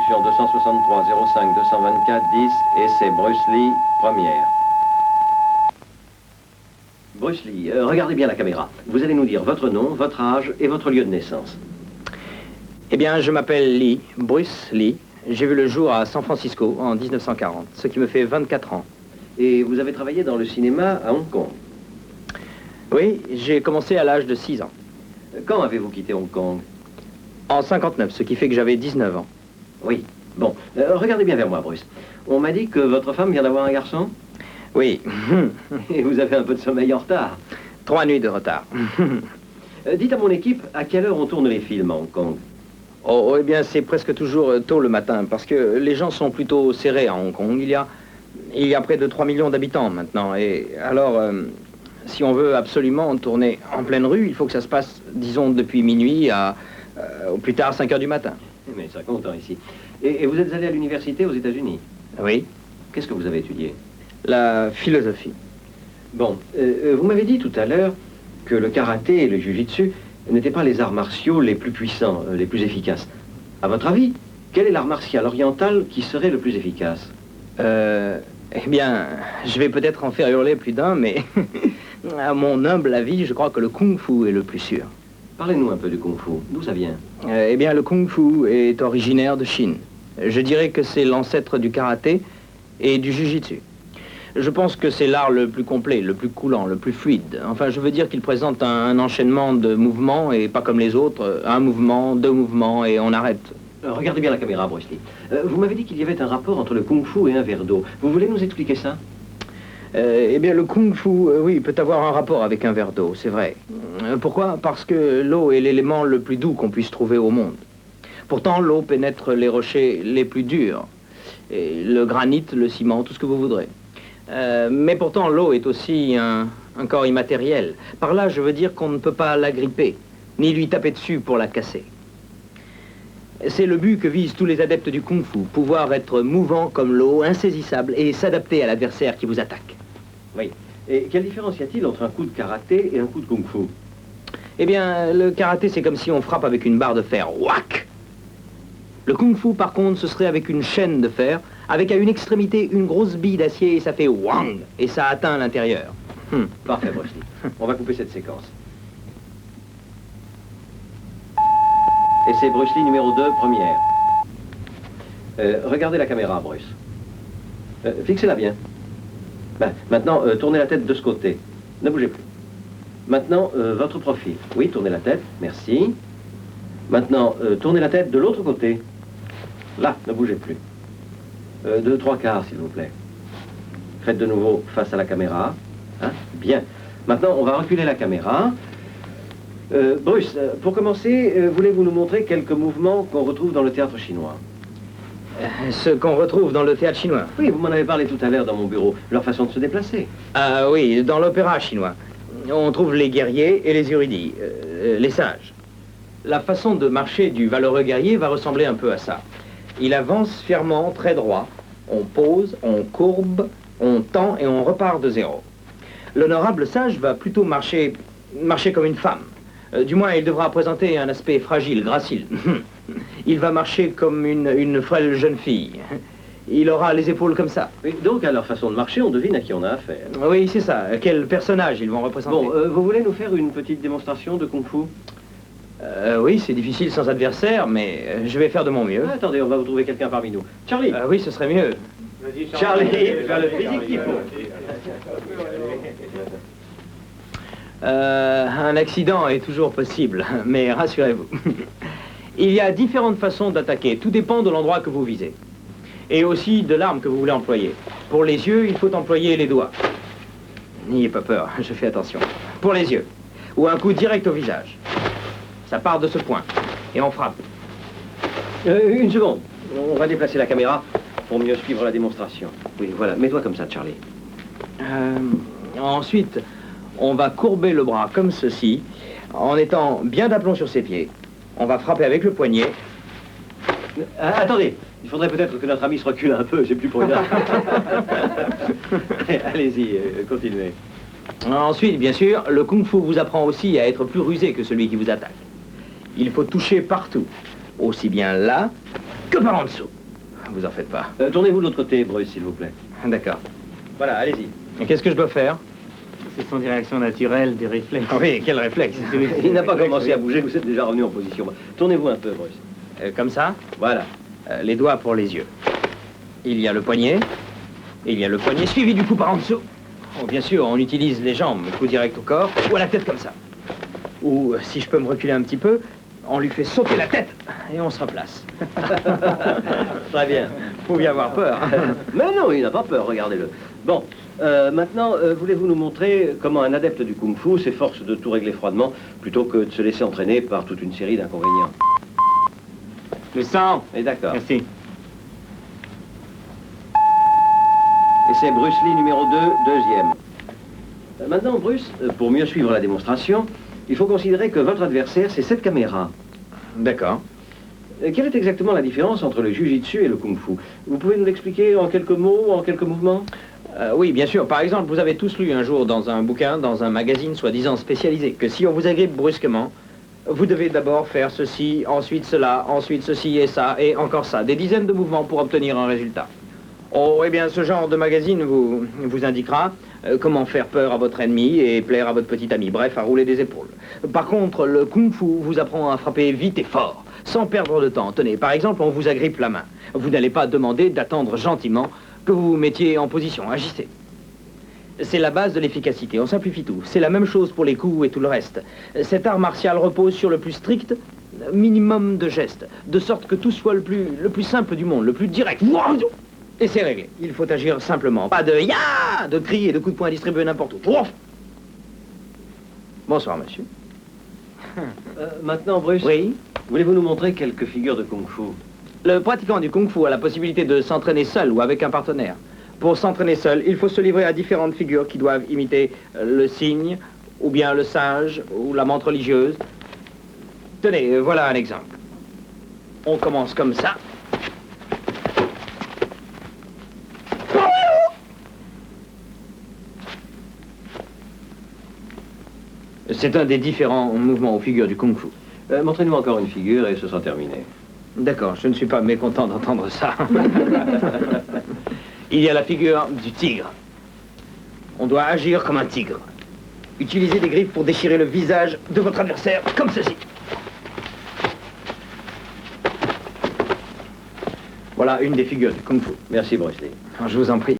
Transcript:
instruction 263 05 224 10 et c'est Bruce Lee, première. Bruce Lee, regardez bien la caméra. Vous allez nous dire votre nom, votre âge et votre lieu de naissance. Eh bien, je m'appelle Lee, Bruce Lee. J'ai vu le jour à San Francisco en 1940, ce qui me fait 24 ans. Et vous avez travaillé dans le cinéma à Hong Kong. Oui, j'ai commencé à l'âge de 6 ans. Quand avez-vous quitté Hong Kong? En 59, ce qui fait que j'avais 19 ans. Oui. Bon, regardez bien vers moi, Bruce. On m'a dit que votre femme vient d'avoir un garçon? Oui. Et vous avez un peu de sommeil en retard. 3 nuits de retard. Dites à mon équipe à quelle heure on tourne les films à Hong Kong. Oh, eh bien, c'est presque toujours tôt le matin, parce que les gens sont plutôt serrés à Hong Kong. Il y a près de 3 millions d'habitants maintenant. Et alors, si on veut absolument tourner en pleine rue, il faut que ça se passe, disons, depuis minuit au plus tard 5 heures du matin. Mais ça compte ici. Et vous êtes allé à l'université aux États-Unis? Oui. Qu'est-ce que vous avez étudié? La philosophie. Bon, vous m'avez dit tout à l'heure que le karaté et le jujitsu n'étaient pas les arts martiaux les plus puissants, les plus efficaces. À votre avis, quel est l'art martial oriental qui serait le plus efficace? Eh bien, je vais peut-être en faire hurler plus d'un, mais à mon humble avis, je crois que le kung-fu est le plus sûr. Parlez-nous un peu du kung-fu. D'où ça vient? Eh bien, le kung-fu est originaire de Chine. Je dirais que c'est l'ancêtre du karaté et du jujitsu. Je pense que c'est l'art le plus complet, le plus coulant, le plus fluide. Enfin, je veux dire qu'il présente un enchaînement de mouvements et pas comme les autres, un mouvement, 2 mouvements et on arrête. Regardez bien la caméra, Bruce Lee. Vous m'avez dit qu'il y avait un rapport entre le kung-fu et un verre d'eau. Vous voulez nous expliquer ça? Eh bien, le kung-fu, oui, peut avoir un rapport avec un verre d'eau, c'est vrai. Pourquoi? Parce que l'eau est l'élément le plus doux qu'on puisse trouver au monde. Pourtant, l'eau pénètre les rochers les plus durs. Et le granit, le ciment, tout ce que vous voudrez. Mais pourtant, l'eau est aussi un corps immatériel. Par là, je veux dire qu'on ne peut pas l'agripper, ni lui taper dessus pour la casser. C'est le but que visent tous les adeptes du kung-fu, pouvoir être mouvant comme l'eau, insaisissable et s'adapter à l'adversaire qui vous attaque. Oui. Et quelle différence y a-t-il entre un coup de karaté et un coup de kung-fu? Eh bien, le karaté, c'est comme si on frappe avec une barre de fer. Whack! Le kung-fu, par contre, ce serait avec une chaîne de fer, avec à une extrémité une grosse bille d'acier et ça fait wang! Et ça atteint l'intérieur. Parfait, Bruce Lee. On va couper cette séquence. Et c'est Bruce Lee numéro 2, première. Regardez la caméra, Bruce. Fixez-la bien. Ben, maintenant, tournez la tête de ce côté. Ne bougez plus. Maintenant, votre profil. Oui, tournez la tête. Merci. Maintenant, tournez la tête de l'autre côté. Là, ne bougez plus. 2/3 s'il vous plaît. Faites de nouveau face à la caméra. Hein? Bien. Maintenant, on va reculer la caméra. Bruce, pour commencer, voulez-vous nous montrer quelques mouvements qu'on retrouve dans le théâtre chinois? Ce qu'on retrouve dans le théâtre chinois. Oui, vous m'en avez parlé tout à l'heure dans mon bureau. Leur façon de se déplacer. Ah oui, dans l'opéra chinois. On trouve les guerriers et les érudits, les sages. La façon de marcher du valeureux guerrier va ressembler un peu à ça. Il avance fièrement, très droit. On pose, on courbe, on tend et on repart de zéro. L'honorable sage va plutôt marcher comme une femme. Du moins, il devra présenter un aspect fragile, gracile. Il va marcher comme une frêle jeune fille. Il aura les épaules comme ça. Oui, donc, à leur façon de marcher, on devine à qui on a affaire. Oui, c'est ça. Quel personnage ils vont représenter. Bon, vous voulez nous faire une petite démonstration de kung-fu? Oui, c'est difficile sans adversaire, mais je vais faire de mon mieux. Ah, attendez, on va vous trouver quelqu'un parmi nous. Charlie! Oui, ce serait mieux. Charlie, tu as le physique qu'il faut. Un accident est toujours possible, mais rassurez-vous. Il y a différentes façons d'attaquer. Tout dépend de l'endroit que vous visez. Et aussi de l'arme que vous voulez employer. Pour les yeux, il faut employer les doigts. N'ayez pas peur, je fais attention. Pour les yeux. Ou un coup direct au visage. Ça part de ce point. Et on frappe. Une seconde. On va déplacer la caméra pour mieux suivre la démonstration. Oui, voilà. Mets-toi comme ça, Charlie. Ensuite, on va courber le bras comme ceci, en étant bien d'aplomb sur ses pieds. On va frapper avec le poignet. Attendez, il faudrait peut-être que notre ami se recule un peu, j'ai plus pour rien. Allez-y, continuez. Ensuite, bien sûr, le kung-fu vous apprend aussi à être plus rusé que celui qui vous attaque. Il faut toucher partout, aussi bien là que par en dessous. vous en faites pas. Tournez-vous de l'autre côté, Bruce, s'il vous plaît. D'accord. Voilà, allez-y. Et qu'est-ce que je dois faire? Ce sont des réactions naturelles, des réflexes. Ah oui, quel réflexe. Il n'a pas commencé à bouger, vous êtes déjà revenu en position. Tournez-vous un peu, Bruce. Comme ça? Voilà. Les doigts pour les yeux. Il y a le poignet. Il y a le poignet suivi du coup par en dessous. Oh, bien sûr, on utilise les jambes, coup direct au corps, ou à la tête comme ça. Ou, si je peux me reculer un petit peu, on lui fait sauter la tête et on se replace. Très bien. Vous pouviez avoir peur. Mais non, il n'a pas peur, regardez-le. Bon, maintenant, voulez-vous nous montrer comment un adepte du kung-fu s'efforce de tout régler froidement plutôt que de se laisser entraîner par toute une série d'inconvénients? Le sang. Et d'accord. Merci. Et c'est Bruce Lee numéro 2, deuxième. Maintenant, Bruce, pour mieux suivre la démonstration, il faut considérer que votre adversaire, c'est cette caméra. D'accord. Quelle est exactement la différence entre le jiu-jitsu et le kung-fu? Vous pouvez nous l'expliquer en quelques mots, en quelques mouvements? Oui, bien sûr. Par exemple, vous avez tous lu un jour dans un bouquin, dans un magazine soi-disant spécialisé, que si on vous agrippe brusquement, vous devez d'abord faire ceci, ensuite cela, ensuite ceci et ça, et encore ça. Des dizaines de mouvements pour obtenir un résultat. Oh, eh bien, ce genre de magazine vous indiquera comment faire peur à votre ennemi et plaire à votre petit ami. Bref, à rouler des épaules. Par contre, le kung-fu vous apprend à frapper vite et fort, sans perdre de temps. Tenez, par exemple, on vous agrippe la main. Vous n'allez pas demander d'attendre gentiment que vous vous mettiez en position. Agissez. C'est la base de l'efficacité. On simplifie tout. C'est la même chose pour les coups et tout le reste. Cet art martial repose sur le plus strict minimum de gestes, de sorte que tout soit le plus simple du monde, le plus direct. Et c'est réglé. Il faut agir simplement. Pas de ya, de cris et de coups de poing distribués n'importe où. Bonsoir, monsieur. Maintenant, Bruce, Oui. voulez-vous nous montrer quelques figures de kung-fu? Le pratiquant du kung-fu a la possibilité de s'entraîner seul ou avec un partenaire. Pour s'entraîner seul, il faut se livrer à différentes figures qui doivent imiter le cygne, ou bien le singe, ou la menthe religieuse. Tenez, voilà un exemple. On commence comme ça. C'est un des différents mouvements aux figures du kung-fu. Montrez-nous encore une figure et ce sera terminé. D'accord, je ne suis pas mécontent d'entendre ça. Il y a la figure du tigre. On doit agir comme un tigre. Utilisez des griffes pour déchirer le visage de votre adversaire, comme ceci. Voilà une des figures du kung-fu. Merci, Bruce Lee. Je vous en prie.